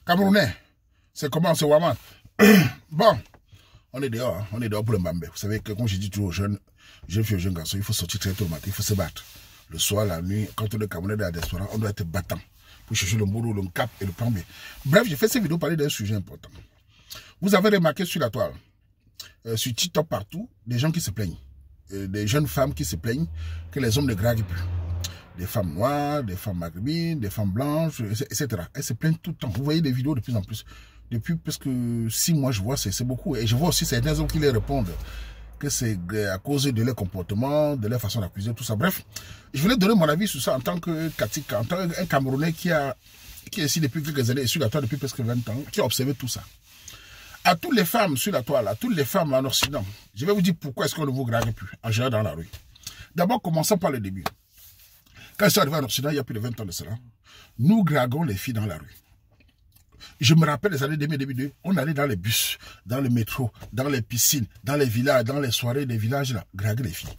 Camerounais, c'est comment, c'est Waman. Bon, on est dehors, hein. On est dehors pour le Mbambé. Vous savez que, comme je dis toujours aux jeunes filles, aux jeunes garçons, il faut sortir très tôt le matin, il faut se battre. Le soir, la nuit, quand on est Camerounais dans la diaspora, on doit être battant pour chercher le boulot, le cap et le plan B. Bref, j'ai fait cette vidéo pour parler d'un sujet important. Vous avez remarqué sur la toile, sur TikTok partout, des gens qui se plaignent. Des jeunes femmes qui se plaignent que les hommes ne draguent plus. Des femmes noires, des femmes maghrébines, des femmes blanches, etc. Elles se plaignent tout le temps. Vous voyez des vidéos de plus en plus. Depuis presque 6 mois, je vois, c'est beaucoup. Et je vois aussi certains hommes qui les répondent que c'est à cause de leur comportement, de leur façon d'accuser, tout ça. Bref, je voulais donner mon avis sur ça en tant que Katika, en tant qu'un Camerounais qui est ici depuis quelques années et sur la toile depuis presque 20 ans, qui a observé tout ça. À toutes les femmes sur la toile, à toutes les femmes en Occident, je vais vous dire pourquoi est-ce qu'on ne vous drague plus, en général dans la rue. D'abord, commençons par le début. Quand je suis arrivé en Occident, il y a plus de 20 ans de cela, nous draguons les filles dans la rue. Je me rappelle les années 2002, on allait dans les bus, dans le métro, dans les piscines, dans les villages, dans les soirées des villages, là, draguer les filles.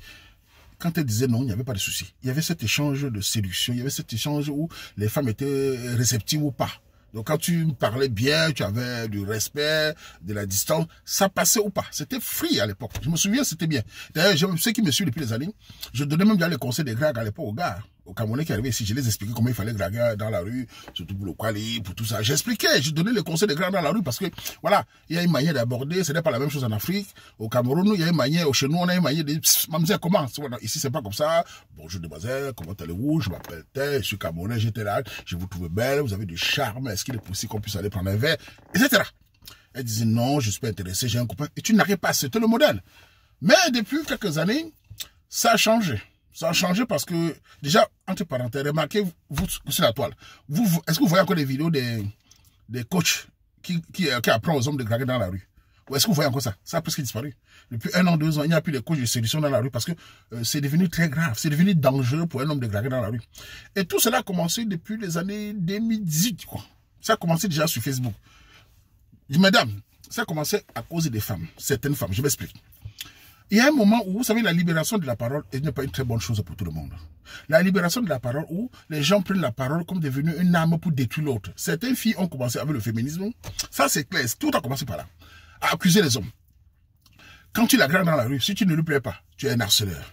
Quand elles disaient non, il n'y avait pas de souci. Il y avait cet échange de séduction, il y avait cet échange où les femmes étaient réceptives ou pas. Donc quand tu me parlais bien, tu avais du respect, de la distance, ça passait ou pas. C'était free à l'époque. Je me souviens, c'était bien. D'ailleurs, ceux qui me suivent depuis des années, je donnais même bien les conseils des dragues à l'époque aux gars. Aux Camerounais qui arrivaient ici, je les expliquais comment il fallait draguer dans la rue, surtout pour le quali, pour tout ça. J'expliquais, je donnais les conseils des dragues dans la rue parce que, voilà, il y a une manière d'aborder, ce n'est pas la même chose en Afrique. Au Cameroun, il y a une manière, chez nous, on a une manière de, mademoiselle, comment? Ici, c'est pas comme ça. Bonjour, demoiselle, comment allez-vous? Je m'appelle Tel, je suis Camerounais, j'étais là, je vous trouve belle, vous avez du charme, est-ce qu'il est possible qu'on puisse aller prendre un verre, etc. Elle disait non, je suis pas intéressé, j'ai un copain. Et tu n'arrives pas, c'était le modèle. Mais depuis quelques années, ça a changé. Ça a changé parce que, déjà, entre parenthèses, remarquez, vous, sur la toile, est-ce que vous voyez encore des vidéos des coachs qui apprennent aux hommes de draguer dans la rue? Ou est-ce que vous voyez encore ça? Ça a presque disparu. Depuis 1 an, 2 ans, il n'y a plus de coachs de séduction dans la rue parce que c'est devenu très grave, c'est devenu dangereux pour un homme de draguer dans la rue. Et tout cela a commencé depuis les années 2018, quoi. Ça a commencé déjà sur Facebook. Mesdames, ça a commencé à cause des femmes, certaines femmes, je m'explique. Il y a un moment où, vous savez, la libération de la parole n'est pas une très bonne chose pour tout le monde. La libération de la parole où les gens prennent la parole comme devenue une arme pour détruire l'autre. Certaines filles ont commencé avec le féminisme. Ça, c'est clair. Tout a commencé par là. À accuser les hommes. Quand tu la graves dans la rue, si tu ne lui plais pas, tu es un harceleur.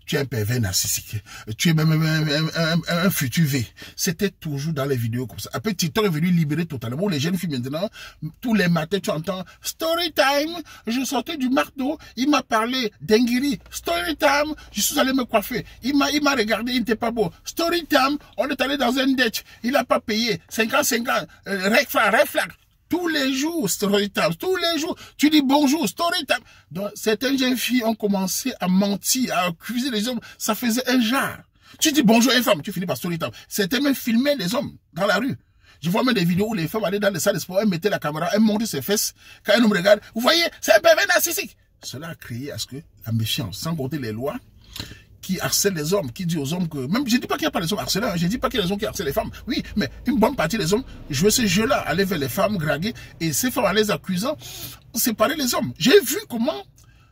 Tu es un pervers narcissique. Tu es même un futur V. C'était toujours dans les vidéos comme ça. Après, TikTok est venu libérer totalement. Les jeunes filles maintenant, tous les matins, tu entends story time. Je sortais du marteau. Il m'a parlé d'Engiri. Story time. Je suis allé me coiffer. Il m'a regardé. Il n'était pas beau. Story time. On est allé dans un date. Il n'a pas payé. 50-50. Red flag. Tous les jours, story time, tous les jours, tu dis bonjour, story time. Donc, certaines jeunes filles ont commencé à mentir, à accuser les hommes. Ça faisait un genre. Tu dis bonjour à une femme, tu finis par story time. Certains même filmaient les hommes dans la rue. Je vois même des vidéos où les femmes allaient dans les salles de sport, elles mettaient la caméra, elles montaient ses fesses. Quand un homme regarde, vous voyez, c'est un pervers narcissique. Cela a créé à ce que la méfiance, sans compter les lois, qui harcèlent les hommes, qui dit aux hommes que... Même, je ne dis pas qu'il n'y a pas les hommes harceleurs, je ne dis pas qu'il y a les hommes qui harcèlent les femmes. Oui, mais une bonne partie des hommes jouaient ce jeu-là, allaient vers les femmes, draguer, et ces femmes, en les accusant, séparer les hommes. J'ai vu comment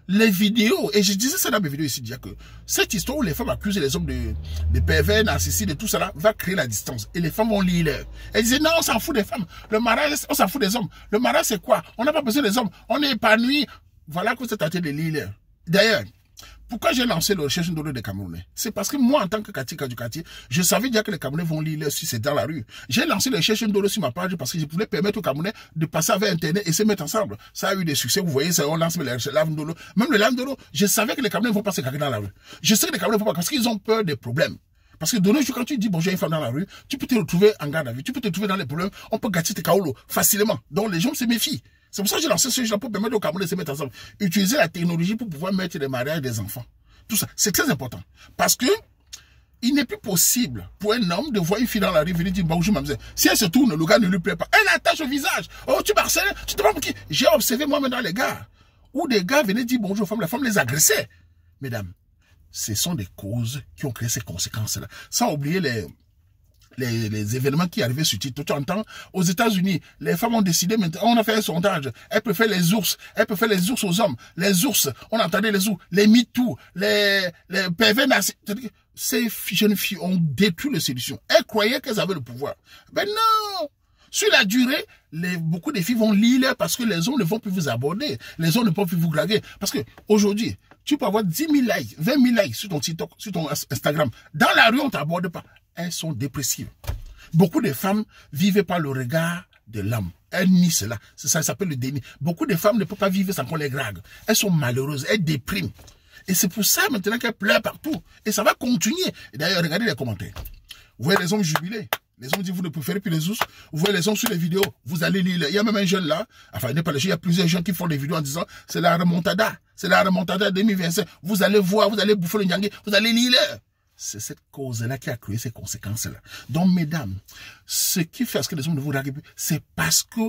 les vidéos, et je disais ça dans mes vidéos ici, dire que cette histoire où les femmes accusent les hommes de pervers, narcissiques, de tout cela, va créer la distance. Et les femmes vont lire l'heure. Elles disaient, non, on s'en fout des femmes. Le mariage, on s'en fout des hommes. Le mariage, c'est quoi? On n'a pas besoin des hommes. On est épanoui. Voilà que vous êtes en train de lire l'heure. D'ailleurs, pourquoi j'ai lancé le Cherche Ndolo des Camerounais? C'est parce que moi, en tant que Katika du quartier, je savais déjà que les Camerounais vont lire si c'est dans la rue. J'ai lancé le Cherche Ndolo sur ma page parce que je voulais permettre aux Camerounais de passer avec Internet et se mettre ensemble. Ça a eu des succès. Vous voyez, on lance le Live Ndolo. Même le Live Ndolo, je savais que les Camerounais vont pas se cacher dans la rue. Je sais que les Camerounais vont pas parce qu'ils ont peur des problèmes. Parce que de nos jours, quand tu dis bonjour à une femme dans la rue, tu peux te retrouver en garde à vue, tu peux te retrouver dans les problèmes, on peut gâcher tes kaolos facilement. Donc les gens se méfient. C'est pour ça que j'ai lancé ce jeu pour permettre aux Camerounais de se mettre ensemble. Utiliser la technologie pour pouvoir mettre les mariages des enfants. Tout ça, c'est très important. Parce que il n'est plus possible pour un homme de voir une fille dans la rue venir dire bonjour mademoiselle. Si elle se tourne, le gars ne lui plaît pas. Elle attache au visage. Oh, tu harcèles, tu te demandes pour qui? J'ai observé moi-même dans les gars où des gars venaient dire bonjour aux femmes, la femme les agressait. Mesdames, ce sont des causes qui ont créé ces conséquences-là. Sans oublier les événements qui arrivaient sur TikTok. Tu entends, aux États-Unis, les femmes ont décidé maintenant, on a fait un sondage, elles préfèrent les ours, elles préfèrent les ours aux hommes. Les ours, on entendait les ours, les MeToo, les pervers narcissiques. Ces jeunes filles ont détruit les séductions. Elles croyaient qu'elles avaient le pouvoir. Ben non! Sur la durée, beaucoup de filles vont lire parce que les hommes ne vont plus vous aborder. Les hommes ne peuvent plus vous draguer. Parce que aujourd'hui, tu peux avoir 10 000 likes, 20 000 likes sur ton TikTok, sur ton Instagram. Dans la rue, on ne t'aborde pas. Elles sont dépressives. Beaucoup de femmes vivent par le regard de l'homme. Elles nient cela. Ça s'appelle le déni. Beaucoup de femmes ne peuvent pas vivre sans qu'on les drague. Elles sont malheureuses, elles dépriment. Et c'est pour ça maintenant qu'elles pleurent partout. Et ça va continuer. Et d'ailleurs, regardez les commentaires. Vous voyez les hommes jubilés. Les hommes disent, vous ne préférez plus les ours. Vous voyez les hommes sur les vidéos. Vous allez lire. Il y a même un jeune là. Enfin, il n'est pas le jeune. Il y a plusieurs jeunes qui font des vidéos en disant, c'est la remontada. C'est la remontada 2025. Vous allez voir, vous allez bouffer le nyangé. Vous allez lire. C'est cette cause-là qui a créé ces conséquences-là. Donc, mesdames, ce qui fait ce que les hommes ne vous draguent plus, c'est parce que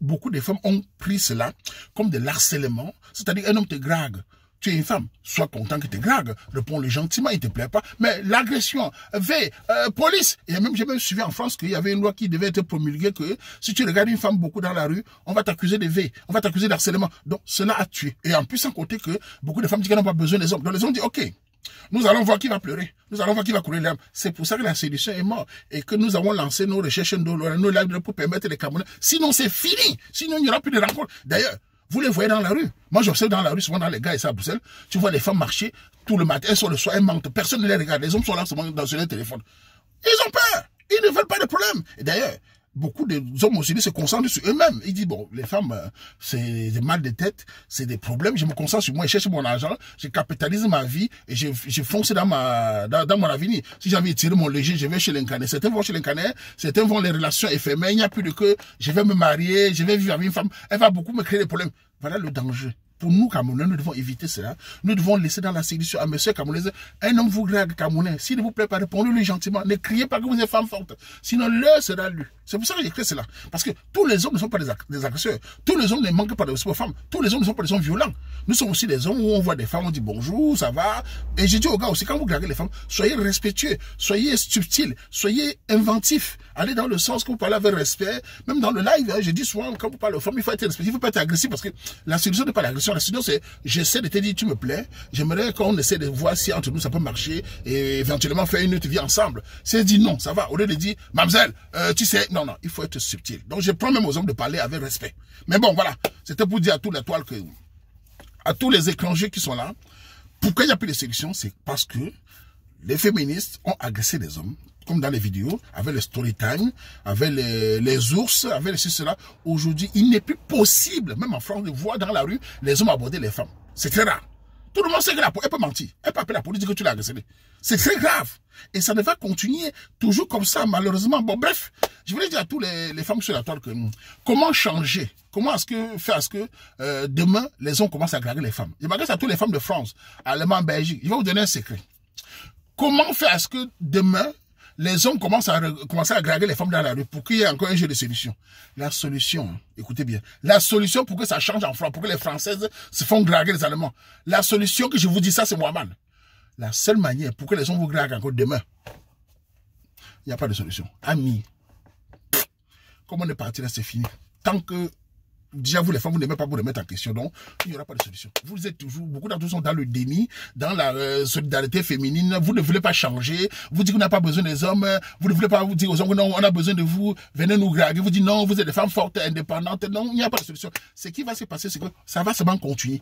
beaucoup de femmes ont pris cela comme de l'harcèlement. C'est-à-dire, un homme te drague. Tu es une femme, sois content que tu dragues, réponds-le gentiment, il ne te plaît pas. Mais l'agression, police. Et j'ai même suivi en France qu'il y avait une loi qui devait être promulguée que si tu regardes une femme beaucoup dans la rue, on va t'accuser de V, on va t'accuser d'harcèlement. Donc cela a tué. Et en plus, sans compter que beaucoup de femmes disent qu'elles n'ont pas besoin des hommes. Donc les hommes disent, ok, nous allons voir qui va pleurer, nous allons voir qui va couler l'âme. C'est pour ça que la séduction est morte et que nous avons lancé nos recherches, nos lives pour permettre les Camerounais. Sinon, c'est fini. Sinon, il n'y aura plus de rencontres. D'ailleurs, vous les voyez dans la rue. Moi, j'observe dans la rue, souvent dans les gars et ça à Bruxelles. Tu vois les femmes marcher tout le matin, elles sont le soir, elles mentent. Personne ne les regarde. Les hommes sont là seulement dans leur téléphone. Ils ont peur. Ils ne veulent pas de problème. Et d'ailleurs, beaucoup d'hommes aussi se concentrent sur eux-mêmes. Ils disent, bon, les femmes, c'est des mal de tête, c'est des problèmes. Je me concentre sur moi, je cherche mon argent, je capitalise ma vie et je fonce dans mon avenir. Si j'ai envie de tirer mon léger, je vais chez l'incarné. Certains vont chez l'incarné, certains vont les relations éphémères. Il n'y a plus de que je vais me marier, je vais vivre avec une femme. Elle va beaucoup me créer des problèmes. Voilà le danger. Pour nous, Camerounais, nous devons éviter cela. Nous devons laisser dans la séduction à monsieur Camerounais. Un homme vous drague, Camerounais. S'il ne vous plaît pas, répondez-lui gentiment. Ne criez pas que vous êtes femme forte. Sinon, l'heure sera lue. C'est pour ça que j'écris cela. Parce que tous les hommes ne sont pas des agresseurs. Tous les hommes ne manquent pas de respect aux femmes. Tous les hommes ne sont pas des hommes violents. Nous sommes aussi des hommes où on voit des femmes, on dit bonjour, ça va. Et j'ai dit aux gars aussi, quand vous draguez les femmes, soyez respectueux, soyez subtils, soyez inventifs. Allez dans le sens que vous parlez avec respect. Même dans le live, je dis souvent, quand vous parlez aux femmes, il faut être respectueux, il ne faut pas être agressif parce que la solution n'est pas l'agression. La solution, c'est j'essaie de te dire, tu me plais. J'aimerais qu'on essaie de voir si entre nous ça peut marcher et éventuellement faire une autre vie ensemble. Si elle dit non, ça va. Au lieu de dire, mademoiselle, tu sais, non, il faut être subtil. Donc, je prends même aux hommes de parler avec respect. Mais bon, voilà. C'était pour dire à toute la toile que, à tous les étrangers qui sont là, pourquoi il n'y a plus de séduction, c'est parce que les féministes ont agressé les hommes, comme dans les vidéos, avec le story time, avec les ours, avec cela. Aujourd'hui, il n'est plus possible, même en France, de voir dans la rue les hommes aborder les femmes. C'est très rare. Tout le monde sait qu'elle peut mentir. Elle peut appeler la police dire que tu l'as agressé. C'est très grave. Et ça ne va continuer toujours comme ça, malheureusement. Bon, bref, je voulais dire à tous les femmes sur la toile que comment changer, comment faire à ce que demain, les hommes commencent à draguer les femmes. Je m'adresse à toutes les femmes de France, Allemagne, Belgique. Je vais vous donner un secret. Comment faire à ce que demain, les hommes commencent à draguer les femmes dans la rue pour qu'il y ait encore un jeu de solution. La solution, écoutez bien, la solution pour que ça change en France, pour que les Françaises se font draguer les Allemands. La solution que je vous dis ça, c'est moi-même. La seule manière pour que les hommes vous draguent encore demain, il n'y a pas de solution. Amis, comme on est parti là, c'est fini. Tant que, déjà vous les femmes, vous n'aimez pas vous remettre en question, donc il n'y aura pas de solution. Vous êtes toujours, beaucoup d'entre vous sont dans le déni, dans la solidarité féminine, vous ne voulez pas changer, vous dites qu'on n'a pas besoin des hommes, vous ne voulez pas vous dire aux hommes, non, on a besoin de vous, venez nous draguer, vous dites non, vous êtes des femmes fortes, indépendantes, non, il n'y a pas de solution. Ce qui va se passer, c'est que ça va seulement continuer.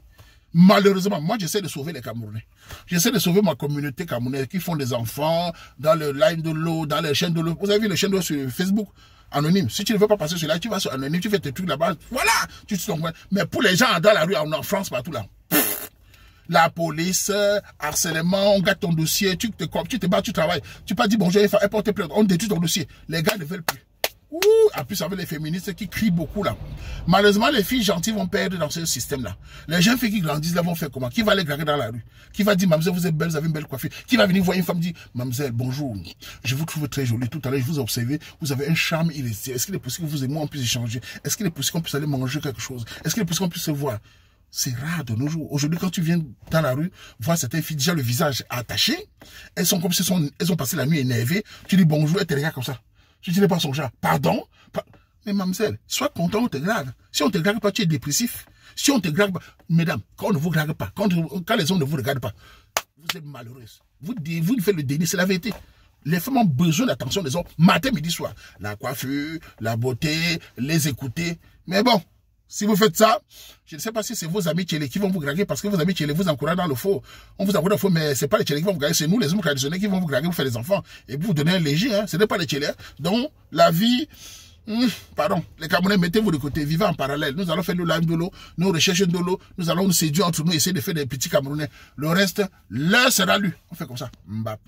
Malheureusement, moi j'essaie de sauver les Camerounais. J'essaie de sauver ma communauté camerounaise qui font des enfants dans le live de l'eau, dans les chaînes de l'eau. Vous avez vu les chaînes de l'eau sur Facebook? Anonyme. Si tu ne veux pas passer sur là, tu vas sur anonyme, tu fais tes trucs là-bas. Voilà! Tu te trompes. Mais pour les gens dans la rue, en France, partout là. La police, harcèlement, on gâte ton dossier, tu te bats, tu travailles. Tu pas dit bonjour, elle porte plainte, on détruit ton dossier. Les gars ne veulent plus. Ouh, en plus avec les féministes qui crient beaucoup là. Malheureusement, les filles gentilles vont perdre dans ce système-là. Les jeunes filles qui grandissent là vont faire comment? Qui va les draguer dans la rue? Qui va dire, mademoiselle, vous êtes belle, vous avez une belle coiffure? Qui va venir voir une femme dire, mademoiselle, bonjour, je vous trouve très jolie. Tout à l'heure, je vous ai observé, vous avez un charme irrésistible. Est-ce qu'il est possible que vous et moi on puisse échanger? Est-ce qu'il est possible qu'on puisse aller manger quelque chose? Est-ce qu'il est possible qu'on puisse se voir? C'est rare de nos jours. Aujourd'hui, quand tu viens dans la rue, voir certaines filles déjà le visage attaché, elles sont comme si elles ont passé la nuit énervées. Tu dis bonjour, elles te regardent comme ça. Tu dis pas son genre. Pardon? Mais mademoiselle, sois content, on te drague. Si on te drague pas, tu es dépressif. Si on te drague pas, mesdames, quand on ne vous drague pas, quand les hommes ne vous regardent pas, vous êtes malheureuse. Vous faites le déni, c'est la vérité. Les femmes ont besoin d'attention des hommes matin, midi, soir. La coiffure, la beauté, les écouter. Mais bon, si vous faites ça, je ne sais pas si c'est vos amis tchélé qui vont vous draguer parce que vos amis tchélé vous encouragent dans le faux. On vous encourage dans le faux, mais ce n'est pas les tchélé qui vont vous draguer, c'est nous les hommes traditionnels qui vont vous draguer, vous faire des enfants et vous donner un léger. Hein. Ce n'est pas les tchélé. Donc, la vie... pardon, les Camerounais, mettez-vous de côté, vivez en parallèle. Nous allons faire le live de l'eau, nous recherchons de l'eau, nous allons nous séduire entre nous, essayer de faire des petits Camerounais. Le reste, l'heure sera lu. On fait comme ça. Mbap.